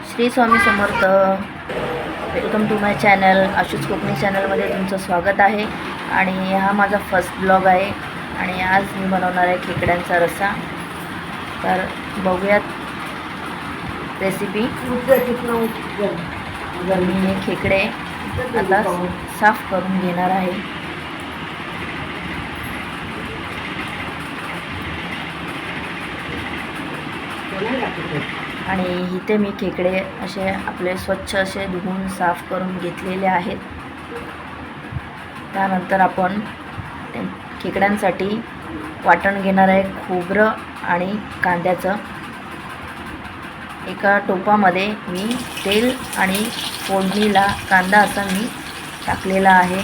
Shri Swami Samarth. Welcome to my channel. आशूच कोकणी चॅनलमध्ये तुमचं स्वागत आहे. आणि हा माझा फर्स्ट ब्लॉग आहे आणि आज मी बनवणार आहे खेकड्यांचा रस्सा. तर बघूयात रेसिपी. मी हे खेकडे आता साफ करून घेणार आहे. आणि इथे मी खेकडे असे आपले स्वच्छ असे धुवून साफ करून घेतलेले आहेत. त्यानंतर आपण खेकड्यांसाठी वाटण घेणार आहे. खोबरं आणि कांद्याचं. एका टोपामध्ये मी तेल आणि फोडणीला कांदा असा मी टाकलेला आहे.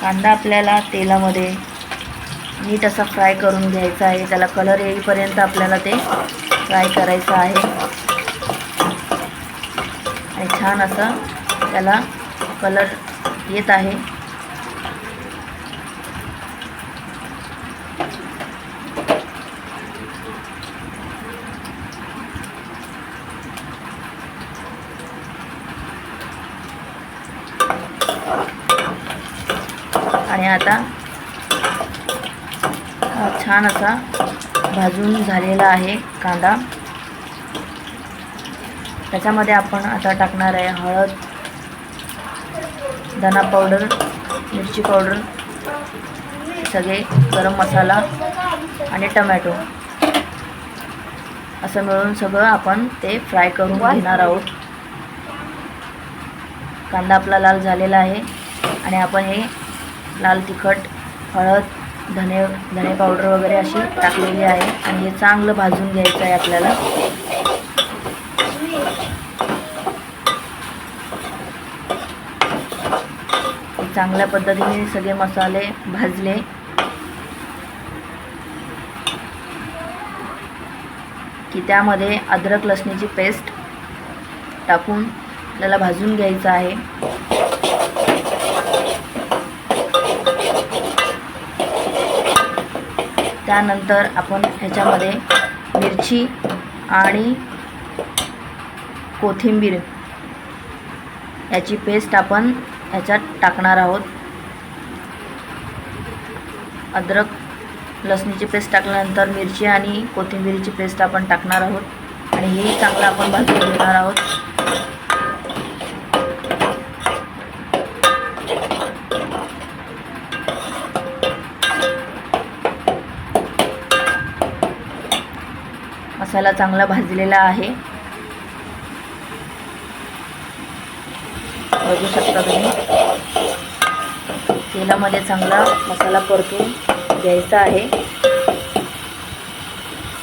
कांदा आपल्याला तेलामध्ये नीट असा फ्राय करून घ्यायचा आहे. त्याला कलर येईपर्यंत आपल्याला ते फ्राय करायचं आहे. आणि छान असं त्याला कलर येत आहे. आणि आता छान असा भाजून झालेला आहे कांदा. त्याच्यामध्ये आपण आता टाकणार आहे हळद, धना पावडर, मिरची पावडर, सगळे गरम मसाला आणि टमॅटो असं मिळून सगळं आपण ते फ्राय करून घेणार आहोत. कांदा आपला लाल झालेला आहे आणि आपण हे लाल तिखट, हळद, धने पावडर वगैरे अशी टाकलेली आहे. आणि हे चांगलं भाजून घ्यायचं आहे आपल्याला. चांगल्या पद्धतीने सगळे मसाले भाजले की त्यामध्ये अद्रक लसणीची पेस्ट टाकून आपल्याला भाजून घ्यायचं आहे. त्यानंतर आपण ह्याच्यामध्ये मिरची आणि कोथिंबीर याची पेस्ट आपण ह्याच्यात टाकणार आहोत. अद्रक लसणीची पेस्ट टाकल्यानंतर मिरची आणि कोथिंबीरीची पेस्ट आपण टाकणार आहोत. आणि हे चांगलं आपण भाजून घेणार आहोत. मसाला चांगला भाजलेला आहे. बघू शकता तुम्ही. तेलामध्ये चांगला मसाला परतून घ्यायचा आहे.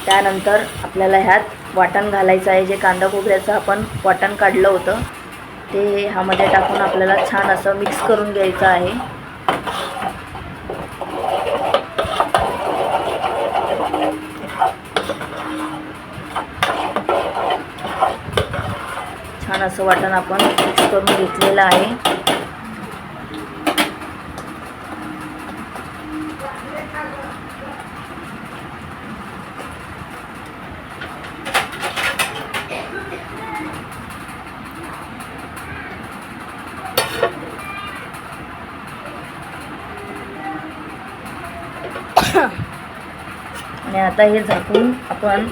त्यानंतर आपल्याला ह्यात वाटण घालायचं आहे. जे कांदा खोबऱ्याचं आपण वाटण काढलं होतं ते ह्यामध्ये टाकून आपल्याला छान असं मिक्स करून घ्यायचं आहे. छान असं वाटण आपण मिक्स करून घेतलेलं आहे. आणि आता हे झाकून आपण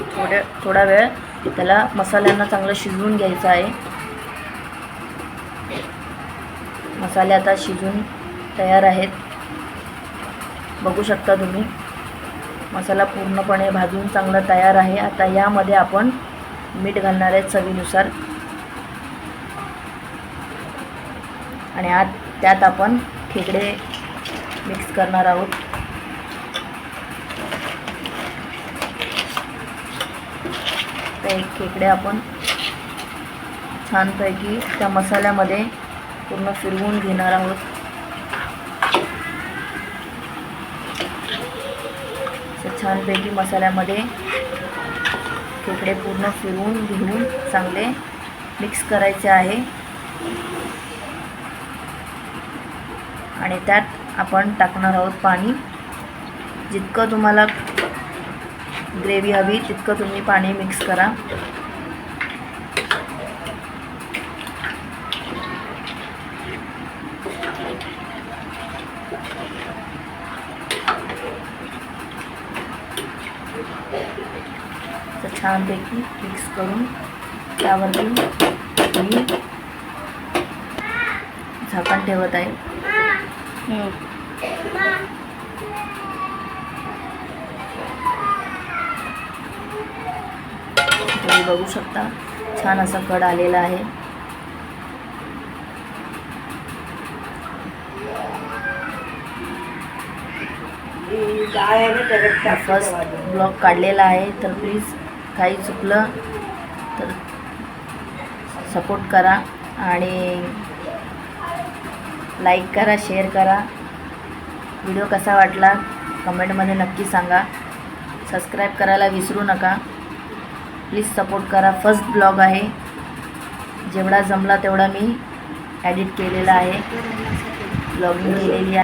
थोडा वेळ त्याला मसाल्यांना चांगलं शिजवून घ्यायचं आहे. मसाले आता शिजून तयार आहेत. बघू शकता तुम्ही. मसाला पूर्णपणे भाजून चांगला तयार आहे. आता यामध्ये आपण मीठ घालणार आहे चवीनुसार. आणि त्यात आपण खेकडे मिक्स करणार आहोत. ते खेकडे आपण छानपैकी त्या मसाल्यामध्ये पूर्ण फिरवून घेणार आहोत. छानपैकी मसाल्यामध्ये खेकडे पूर्ण फिरवून घेऊन चांगले मिक्स करायचे आहे. आणि त्यात आपण टाकणार आहोत पाणी. जितकं तुम्हाला ग्रेव्ही हवी तितकं तुम्ही पाणी मिक्स करा. छानपैकी मिक्स करून त्यावरती मी झाकण ठेवत आहे. तुम्ही बघू शकता छान असा कड आलेला आहे. फर्स्ट ब्लॉग काढलेला आहे, तर प्लीज काही चुकलं तर सपोर्ट करा आणि लाईक करा, शेअर करा. व्हिडिओ कसा वाटला कमेंटमध्ये नक्की सांगा. सबस्क्राईब करायला विसरू नका. प्लीज सपोर्ट करा. फर्स्ट ब्लॉग आहे, जेवढा जमला तेवढा मी एडिट केलेला आहे, ब्लॉगिंग केलेली आहे.